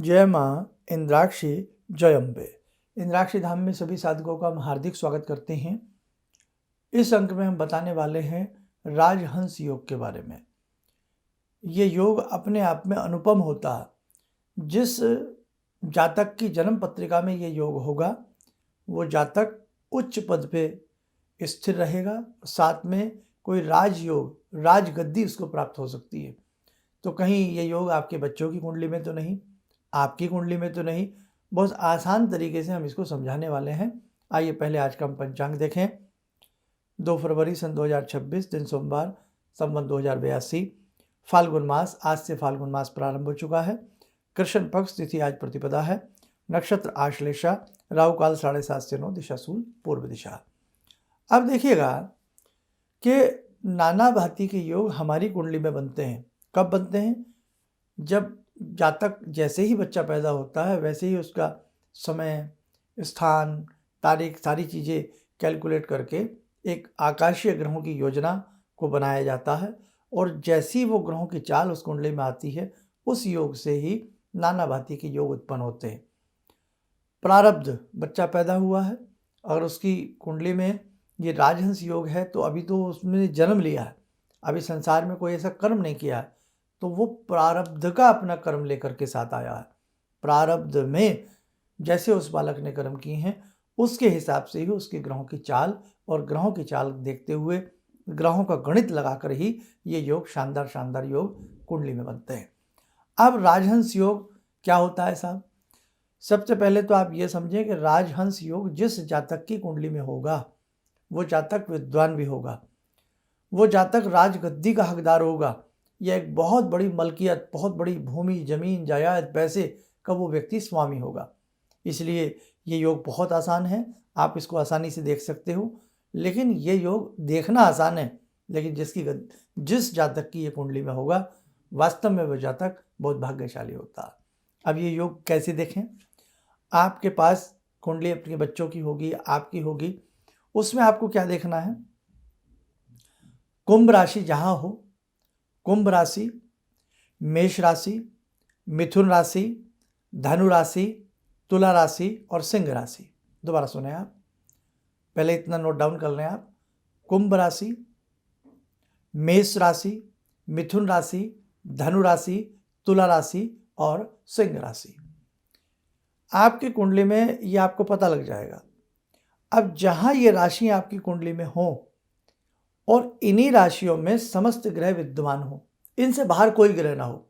जय माँ इंद्राक्षी जय अम्बे। इंद्राक्षी धाम में सभी साधकों का हम हार्दिक स्वागत करते हैं। इस अंक में हम बताने वाले हैं राजहंस योग के बारे में। ये योग अपने आप में अनुपम होता है। जिस जातक की जन्म पत्रिका में ये योग होगा वो जातक उच्च पद पे स्थिर रहेगा, साथ में कोई राजयोग, राजगद्दी उसको प्राप्त हो सकती है। तो कहीं ये योग आपके बच्चों की कुंडली में तो नहीं, आपकी कुंडली में तो नहीं। बहुत आसान तरीके से हम इसको समझाने वाले हैं। आइए पहले आज का हम पंचांग देखें। 2 फरवरी सन 2026 दिन सोमवार, संवत 2082, फाल्गुन मास। आज से फाल्गुन मास प्रारंभ हो चुका है। कृष्ण पक्ष तिथि आज प्रतिपदा है। नक्षत्र आश्लेषा। राहु काल 7:30 से 9, दिशा शूल पूर्व दिशा। अब देखिएगा कि नाना भांति के योग हमारी कुंडली में बनते हैं। कब बनते हैं? जब जातक जैसे ही बच्चा पैदा होता है वैसे ही उसका समय, स्थान, तारीख, सारी चीज़ें कैलकुलेट करके एक आकाशीय ग्रहों की योजना को बनाया जाता है, और जैसी वो ग्रहों की चाल उस कुंडली में आती है उस योग से ही नाना भांति के योग उत्पन्न होते हैं। प्रारब्ध, बच्चा पैदा हुआ है और उसकी कुंडली में ये राजहंस योग है, तो अभी तो उसने जन्म लिया है, अभी संसार में कोई ऐसा कर्म नहीं किया है, तो वो प्रारब्ध का अपना कर्म लेकर के साथ आया है। प्रारब्ध में जैसे उस बालक ने कर्म किए हैं उसके हिसाब से ही उसके ग्रहों की चाल, और ग्रहों की चाल देखते हुए ग्रहों का गणित लगाकर ही ये योग, शानदार शानदार योग कुंडली में बनते हैं। अब राजहंस योग क्या होता है साहब? सबसे पहले तो आप ये समझें कि राजहंस योग जिस जातक की कुंडली में होगा वो जातक विद्वान भी होगा, वो जातक राजगद्दी का हकदार होगा, या एक बहुत बड़ी मलकियत, बहुत बड़ी भूमि, जमीन, जायदाद, पैसे का वो व्यक्ति स्वामी होगा। इसलिए ये योग बहुत आसान है, आप इसको आसानी से देख सकते हो। लेकिन ये योग देखना आसान है, लेकिन जिस जातक की ये कुंडली में होगा वास्तव में वो जातक बहुत भाग्यशाली होता है। अब ये योग कैसे देखें? आपके पास कुंडली अपने बच्चों की होगी, आपकी होगी, उसमें आपको क्या देखना है? कुंभ राशि जहाँ हो, कुंभ राशि, मेष राशि, मिथुन राशि, धनु राशि, तुला राशि और सिंह राशि। दोबारा सुने आप, पहले इतना नोट डाउन कर लें आप। कुंभ राशि, मेष राशि, मिथुन राशि, धनु राशि, तुला राशि और सिंह राशि। आपकी कुंडली में ये आपको पता लग जाएगा। अब जहाँ ये राशि आपकी कुंडली में हो और इन्हीं राशियों में समस्त ग्रह विद्यमान हो, इनसे बाहर कोई ग्रह ना हो,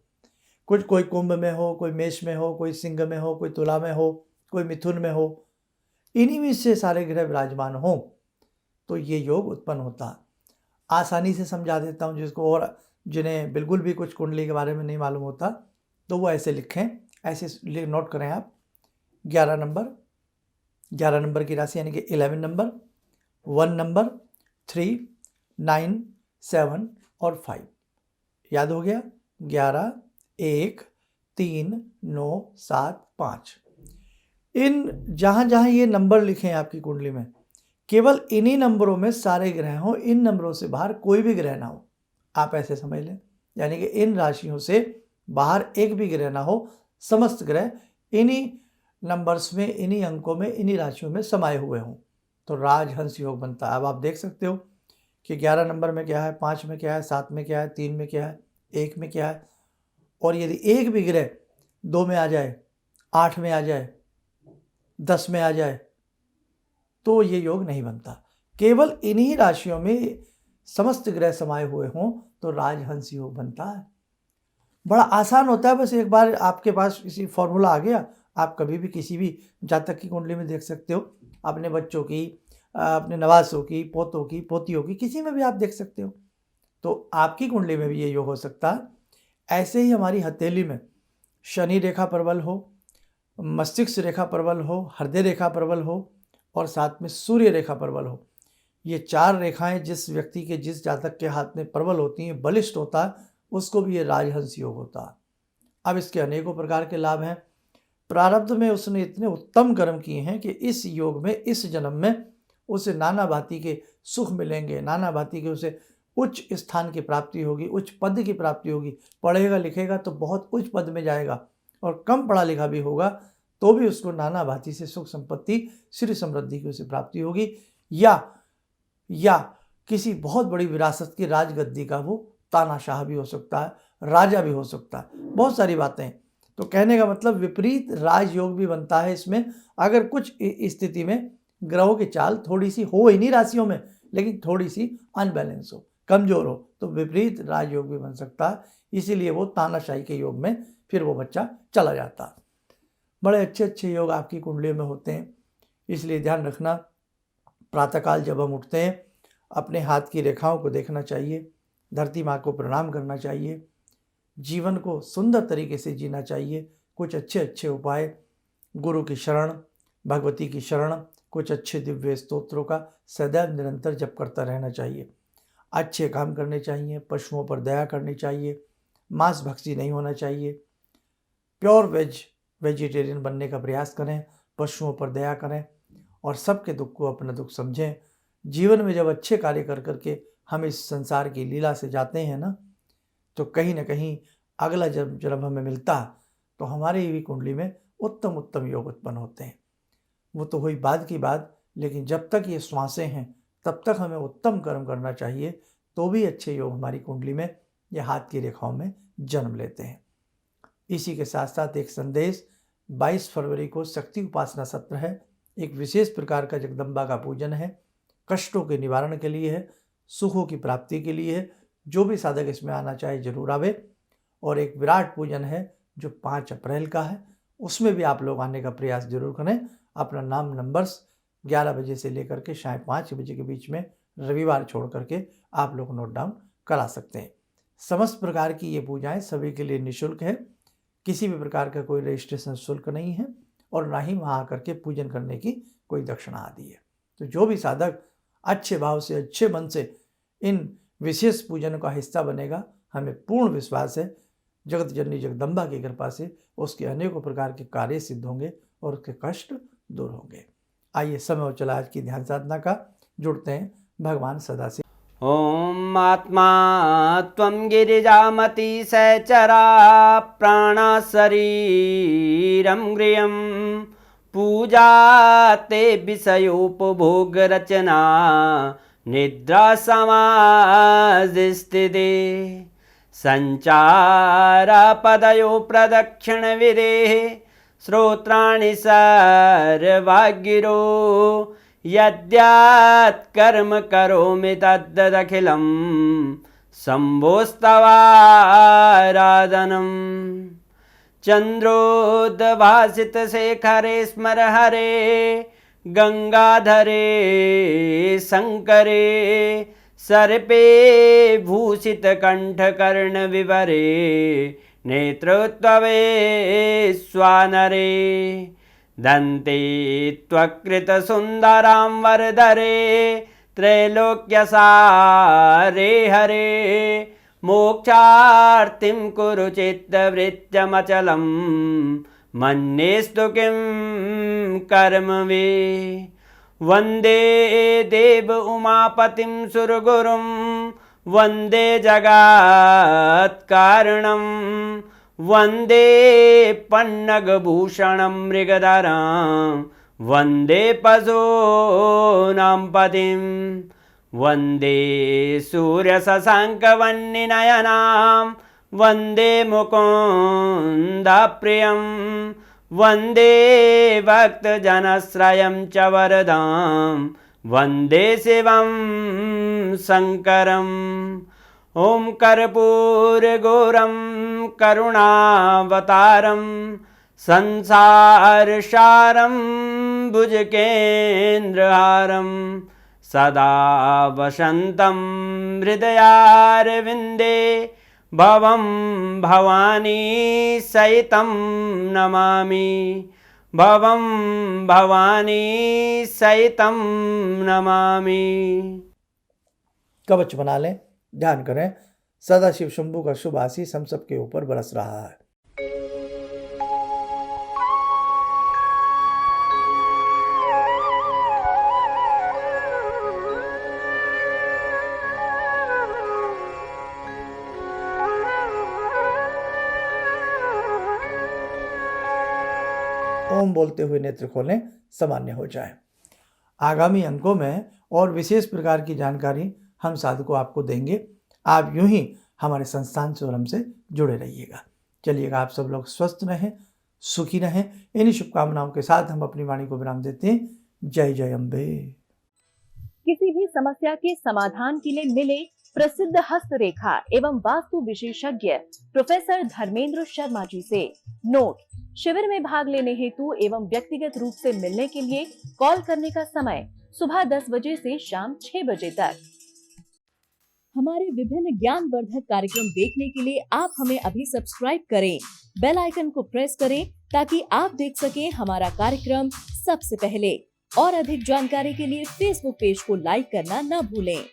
कोई कुंभ में हो, कोई मेष में हो, कोई सिंह में हो, कोई तुला में हो, कोई मिथुन में हो, इन्हीं में से सारे ग्रह विराजमान हो, तो ये योग उत्पन्न होता है। आसानी से समझा देता हूँ जिसको, और जिन्हें बिल्कुल भी कुछ कुंडली के बारे में नहीं मालूम होता तो वो ऐसे लिखें, ऐसे नोट करें आप। 11 नंबर की राशि यानी कि 11 नंबर, 1 नंबर, 3, 9, 7 और 5। याद हो गया? 11, 1, 3, 9, 7, 5। इन जहाँ जहाँ ये नंबर लिखे हैं आपकी कुंडली में, केवल इन्हीं नंबरों में सारे ग्रह हों, इन नंबरों से बाहर कोई भी ग्रह ना हो। आप ऐसे समझ लें, यानी कि इन राशियों से बाहर एक भी ग्रह ना हो, समस्त ग्रह इन्हीं नंबर्स में, इन्हीं अंकों में, इन्हीं राशियों में समाये हुए हों, तो राजहंस योग बनता है। अब आप देख सकते हो कि 11 नंबर में क्या है, 5 में क्या है, 7 में क्या है, 3 में क्या है, 1 में क्या है। और यदि एक भी ग्रह 2 में आ जाए, 8 में आ जाए, 10 में आ जाए, तो ये योग नहीं बनता। केवल इन्हीं राशियों में समस्त ग्रह समाये हुए हों तो राजहंस योग बनता है। बड़ा आसान होता है, बस एक बार आपके पास किसी फॉर्मूला आ गया, आप कभी भी किसी भी जातक की कुंडली में देख सकते हो, अपने बच्चों की, अपने नवासों की, पोतों की, पोतियों की, किसी में भी आप देख सकते हो। तो आपकी कुंडली में भी ये योग हो सकता है। ऐसे ही हमारी हथेली में शनि रेखा प्रबल हो, मस्तिष्क रेखा प्रबल हो, हृदय रेखा प्रबल हो और साथ में सूर्य रेखा प्रबल हो, ये 4 रेखाएं जिस व्यक्ति के, जिस जातक के हाथ में प्रबल होती हैं, बलिष्ठ होता है, उसको भी ये राजहंस योग होता है। अब इसके अनेकों प्रकार के लाभ हैं। प्रारब्ध में उसने इतने उत्तम कर्म किए हैं कि इस योग में, इस जन्म में उसे नाना भांति के सुख मिलेंगे, नाना भांति के उसे उच्च स्थान की प्राप्ति होगी, उच्च पद की प्राप्ति होगी। पढ़ेगा लिखेगा तो बहुत उच्च पद में जाएगा, और कम पढ़ा लिखा भी होगा तो भी उसको नाना भांति से सुख संपत्ति, श्री समृद्धि की उसे प्राप्ति होगी, या किसी बहुत बड़ी विरासत की राजगद्दी का वो तानाशाह भी हो सकता है, राजा भी हो सकता है, बहुत सारी बातें। तो कहने का मतलब विपरीत राजयोग भी बनता है इसमें, अगर कुछ स्थिति में ग्रहों की चाल थोड़ी सी हो ही नहीं राशियों में, लेकिन थोड़ी सी अनबैलेंस हो, कमजोर हो, तो विपरीत राजयोग भी बन सकता है। इसीलिए वो तानाशाही के योग में फिर वो बच्चा चला जाता है। बड़े अच्छे अच्छे योग आपकी कुंडलियों में होते हैं, इसलिए ध्यान रखना। प्रातःकाल जब हम उठते हैं अपने हाथ की रेखाओं को देखना चाहिए, धरती माँ को प्रणाम करना चाहिए, जीवन को सुंदर तरीके से जीना चाहिए। कुछ अच्छे अच्छे उपाय, गुरु की शरण, भगवती की शरण, कुछ अच्छे दिव्य स्तोत्रों का सदैव निरंतर जप करता रहना चाहिए। अच्छे काम करने चाहिए, पशुओं पर दया करनी चाहिए, मांस भक्षी नहीं होना चाहिए, प्योर वेजिटेरियन बनने का प्रयास करें, पशुओं पर दया करें और सबके दुख को अपना दुख समझें। जीवन में जब अच्छे कार्य कर करके हम इस संसार की लीला से जाते हैं ना, तो कहीं ना कहीं अगला जब हमें मिलता तो हमारी भी कुंडली में उत्तम उत्तम योग उत्पन्न होते हैं। वो तो हुई बाद की बात, लेकिन जब तक ये श्वासें हैं तब तक हमें उत्तम कर्म करना चाहिए, तो भी अच्छे योग हमारी कुंडली में या हाथ की रेखाओं में जन्म लेते हैं। इसी के साथ साथ एक संदेश, 22 फरवरी को शक्ति उपासना सत्र है। एक विशेष प्रकार का जगदम्बा का पूजन है, कष्टों के निवारण के लिए है, सुखों की प्राप्ति के लिए है। जो भी साधक इसमें आना चाहे जरूर आवे। और एक विराट पूजन है जो 5 अप्रैल का है, उसमें भी आप लोग आने का प्रयास जरूर करें। अपना नाम नंबर्स 11 बजे से लेकर के शाम 5 बजे के बीच में रविवार छोड़ करके आप लोग नोट डाउन करा सकते हैं। समस्त प्रकार की ये पूजाएं सभी के लिए निःशुल्क है, किसी भी प्रकार का कोई रजिस्ट्रेशन शुल्क नहीं है और ना ही वहाँ आकर के पूजन करने की कोई दक्षिणा आदि है। तो जो भी साधक अच्छे भाव से, अच्छे मन से इन विशेष पूजन का हिस्सा बनेगा, हमें पूर्ण विश्वास है जगत जननी जगदम्बा की कृपा से उसके अनेकों प्रकार के कार्य सिद्ध होंगे और उसके कष्ट दूर होंगे। आइए समय हो चला आज की ध्यान साधना का, जुड़ते हैं भगवान सदाशिव। ॐ आत्मा त्वं गिरिजामती सहचरा प्राणा शरीरं गृहं पूजा ते विषयोपभोगरचना निद्रा समाधिस्थिते संचारपदयो प्रदक्षिणविधेः श्रोत्राणि सर्वागिरो यद्यात् कर्म करोमि तद्दखिलं शम्भोस्तवाराधनम् चन्द्रोद्भासितशेखरे स्मर हरे गंगाधरे शंकरे सर्पे भूषितकण्ठकर्णविवरे नेत्रोत्तवे स्वानरे दन्ते त्वकृतसुन्दरां वरदरे त्रैलोक्यसारे हरे मोक्षार्तिं कुरु चित्तवृत्त्यमचलं मन्येस्तु किं कर्म वे वन्दे देव उमापतिं सुरगुरुं वन्दे जगत्कारणं वन्दे पन्नगभूषणं मृगधरं वन्दे पशूनां पतिं वन्दे सूर्यशशाङ्कवह्निनयनां वन्दे मुकुन्दप्रियं वन्दे भक्तजनश्रयं च वरदां वन्दे शिवं शङ्करम् ॐ कर्पूरगौरं करुणावतारं संसारसारं भुजगेन्द्रहारं सदा वसन्तं हृदयारविन्दे भवं भवानी सहितं नमामि भवं भवानी सहितं नमामि। कवच बना लें, ध्यान करें, सदाशिव शंभू का शुभ आशीष हम सबके ऊपर बरस रहा है। ओम बोलते हुए नेत्र खोलें, सामान्य हो जाए। आगामी अंकों में और विशेष प्रकार की जानकारी हम साधकों आपको देंगे। आप यूं ही हमारे संस्थान से और हमसे जुड़े रहिएगा। चलिएगा, आप सब लोग स्वस्थ रहें, सुखी रहें। इन्हीं शुभकामनाओं के साथ हम अपनी वाणी को विराम देते हैं। जय जय अम्बे। किसी भी समस्या के समाधान के लिए मिले प्रसिद्ध हस्तरेखा एवं वास्तु विशेषज्ञ प्रोफेसर धर्मेंद्र शर्मा जी से। नोट: शिविर में भाग लेने हेतु एवं व्यक्तिगत रूप से मिलने के लिए कॉल करने का समय सुबह 10 बजे से शाम 6 बजे तक। हमारे विभिन्न ज्ञानवर्धक कार्यक्रम देखने के लिए आप हमें अभी सब्सक्राइब करें, बेल आइकन को प्रेस करें ताकि आप देख सकें हमारा कार्यक्रम सबसे पहले। और अधिक जानकारी के लिए फेसबुक पेज को लाइक करना न भूलें।